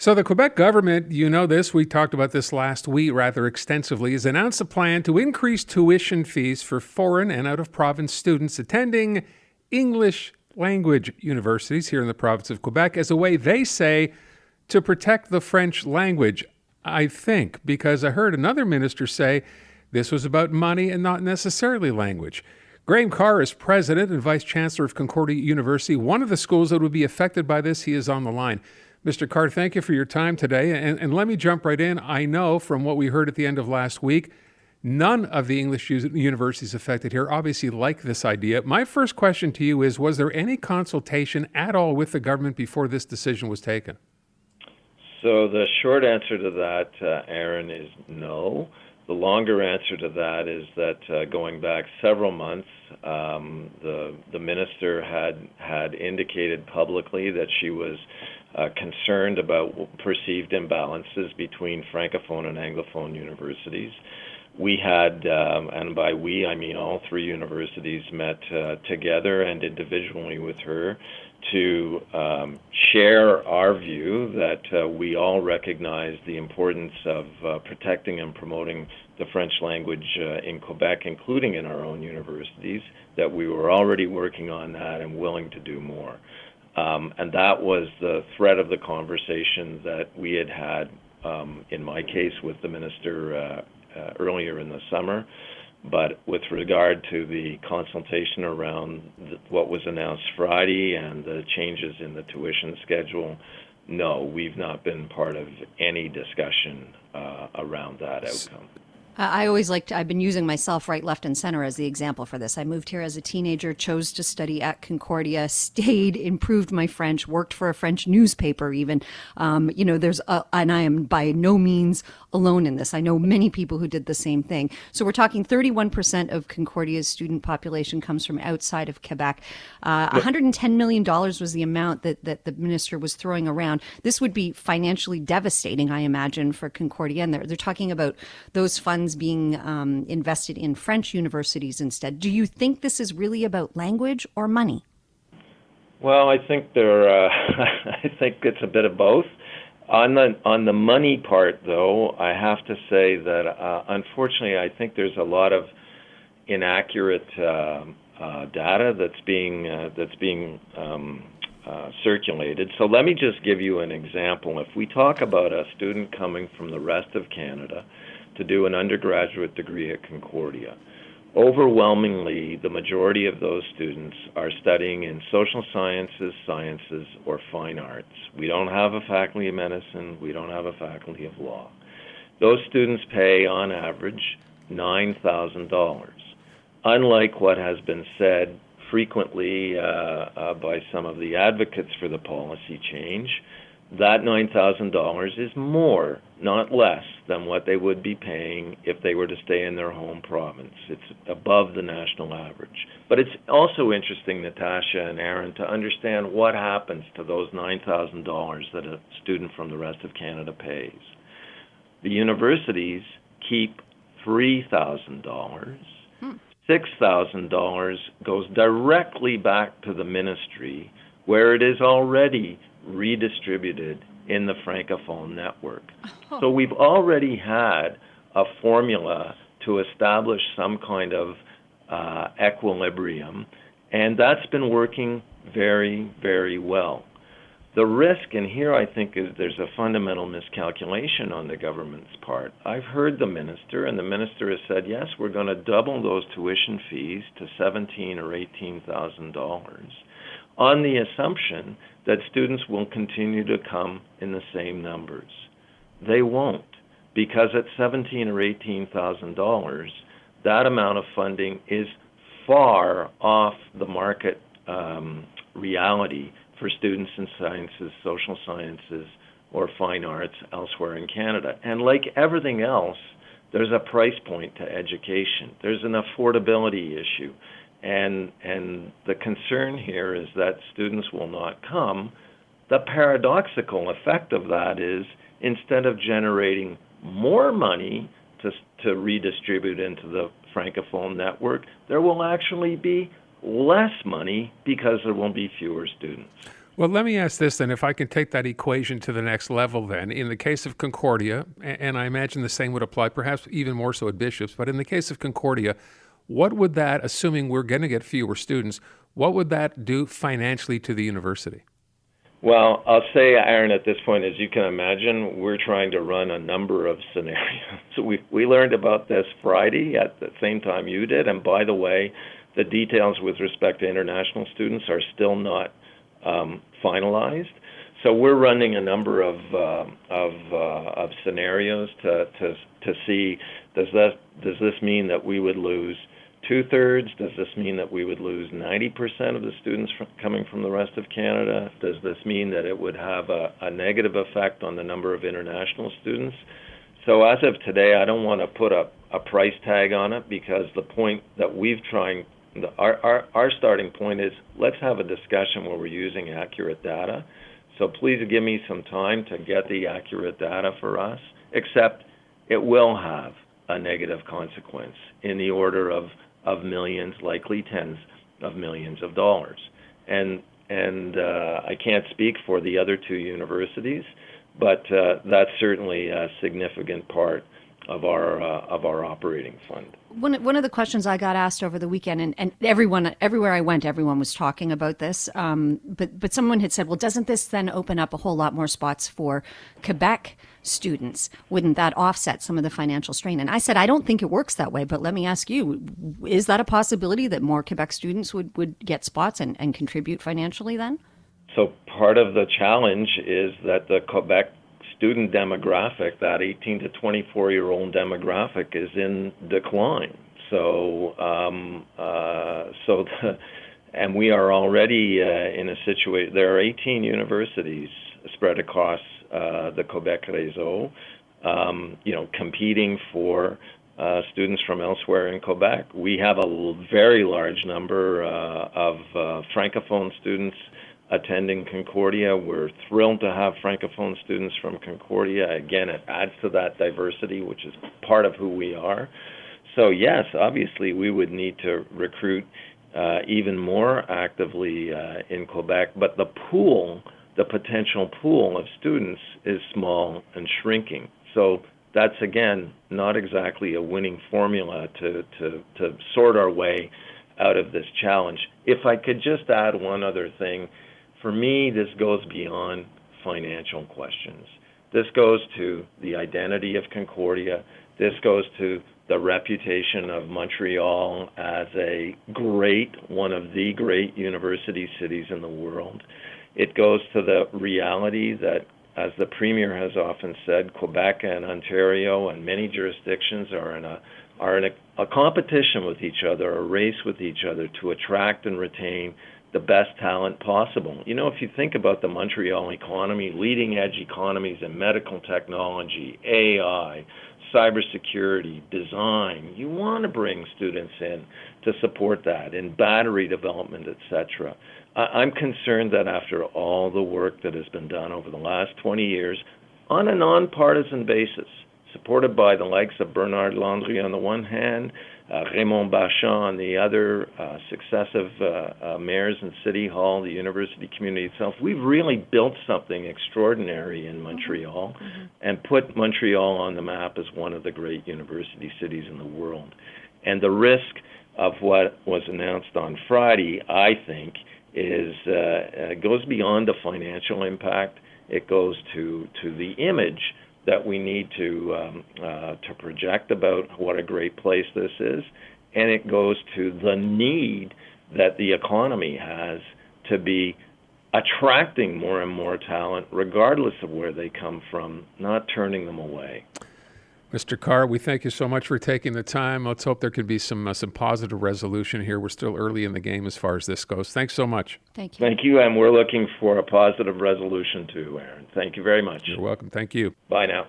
So the Quebec government, you know this, we talked about this last week rather extensively, has announced a plan to increase tuition fees for foreign and out-of-province students attending English language universities here in the province of Quebec as a way, they say, to protect the French language, I think, because I heard another minister say this was about money and not necessarily language. Graham Carr is president and vice-chancellor of Concordia University, one of the schools that would be affected by this. He is on the line. Mr. Carr, thank you for your time today. And let me jump right in. I know from what we heard at the end of last week, none of the English universities affected here obviously like this idea. My first question to you is, was there any consultation at all with the government before this decision was taken? So the short answer to that, Aaron, is no. The longer answer to that is that going back several months, the minister had indicated publicly that she was concerned about perceived imbalances between Francophone and Anglophone universities. We had, and by we I mean all three universities, met together and individually with her to share our view that we all recognize the importance of protecting and promoting the French language in Quebec, including in our own universities, that we were already working on that and willing to do more. And that was the thread of the conversation that we had in my case, with the minister earlier in the summer. But with regard to the consultation around what was announced Friday and the changes in the tuition schedule, no, we've not been part of any discussion around that outcome. I've been using myself right, left, and center as the example for this. I moved here as a teenager, chose to study at Concordia, stayed, improved my French, worked for a French newspaper even. And I am by no means alone in this. I know many people who did the same thing. So we're talking 31% of Concordia's student population comes from outside of Quebec. $110 million was the amount that the minister was throwing around. This would be financially devastating, I imagine, for Concordia. And they're talking about those funds being invested in French universities instead. Do you think this is really about language or money? Well, I think I think it's a bit of both. On the money part, though, I have to say that unfortunately, I think there's a lot of inaccurate data that's being circulated. So let me just give you an example. If we talk about a student coming from the rest of Canada to do an undergraduate degree at Concordia, overwhelmingly, the majority of those students are studying in social sciences, or fine arts. We don't have a faculty of medicine. We don't have a faculty of law. Those students pay, on average, $9,000. Unlike what has been said frequently by some of the advocates for the policy change, that $9,000 is more, not less, than what they would be paying if they were to stay in their home province. It's above the national average. But it's also interesting, Natasha and Aaron, to understand what happens to those $9,000 that a student from the rest of Canada pays. The universities keep $3,000. $6,000 goes directly back to the ministry, where it is already redistributed in the Francophone network. So we've already had a formula to establish some kind of equilibrium, and that's been working very, very well. The risk, and here I think there's a fundamental miscalculation on the government's part. I've heard the minister, and the minister has said, yes, we're going to double those tuition fees to $17,000 or $18,000 on the assumption that students will continue to come in the same numbers. They won't, because at $17,000 or $18,000, that amount of funding is far off the market reality for students in sciences, social sciences, or fine arts elsewhere in Canada. And like everything else, there's a price point to education. There's an affordability issue. And the concern here is that students will not come. The paradoxical effect of that is, instead of generating more money to redistribute into the Francophone network, there will actually be less money because there will be fewer students. Well, let me ask this then, if I can take that equation to the next level then. In the case of Concordia, and I imagine the same would apply, perhaps even more so at Bishop's, but in the case of Concordia, what would that, assuming we're going to get fewer students, what would that do financially to the university? Well, I'll say, Aaron, at this point, as you can imagine, we're trying to run a number of scenarios. So we learned about this Friday at the same time you did, and by the way, the details with respect to international students are still not finalized. So we're running a number of scenarios to see, does this mean that we would lose 2/3? Does this mean that we would lose 90% of the students coming from the rest of Canada? Does this mean that it would have a negative effect on the number of international students? So as of today, I don't want to put a price tag on it, because the point that our starting point is, let's have a discussion where we're using accurate data. So please give me some time to get the accurate data for us, except it will have a negative consequence in the order of millions, likely tens of millions of dollars. And I can't speak for the other two universities, but that's certainly a significant part of our operating fund. One of the questions I got asked over the weekend, and everywhere I went, everyone was talking about this. But someone had said, well, doesn't this then open up a whole lot more spots for Quebec students? Wouldn't that offset some of the financial strain? And I said, I don't think it works that way. But let me ask you, is that a possibility that more Quebec students would get spots and contribute financially then? So part of the challenge is that the Quebec student demographic, that 18 to 24-year-old demographic, is in decline. And we are already in a situation. There are 18 universities spread across the Quebec réseau, competing for students from elsewhere in Quebec. We have a very large number of francophone students attending Concordia. We're thrilled to have francophone students from Concordia. Again, it adds to that diversity, which is part of who we are. So yes, obviously we would need to recruit even more actively in Quebec, but the potential pool of students is small and shrinking. So that's, again, not exactly a winning formula to sort our way out of this challenge. If I could just add one other thing, for me, this goes beyond financial questions. This goes to the identity of Concordia. This goes to the reputation of Montreal as one of the great university cities in the world. It goes to the reality that, as the Premier has often said, Quebec and Ontario and many jurisdictions are in a competition with each other, a race with each other to attract and retain the best talent possible. If you think about the Montreal economy, leading edge economies in medical technology, AI, cybersecurity, design, you want to bring students in to support that, in battery development, etc. I'm concerned that after all the work that has been done over the last 20 years on a nonpartisan basis, supported by the likes of Bernard Landry on the one hand, Raymond Bachand on the other, successive mayors in City Hall, the university community itself, we've really built something extraordinary in Montreal and put Montreal on the map as one of the great university cities in the world. And the risk of what was announced on Friday, I think, goes beyond the financial impact. It goes to the image that we need to project about what a great place this is, and it goes to the need that the economy has to be attracting more and more talent, regardless of where they come from, not turning them away. Mr. Carr, we thank you so much for taking the time. Let's hope there can be some positive resolution here. We're still early in the game as far as this goes. Thanks so much. Thank you. Thank you, and we're looking for a positive resolution too, Aaron. Thank you very much. You're welcome. Thank you. Bye now.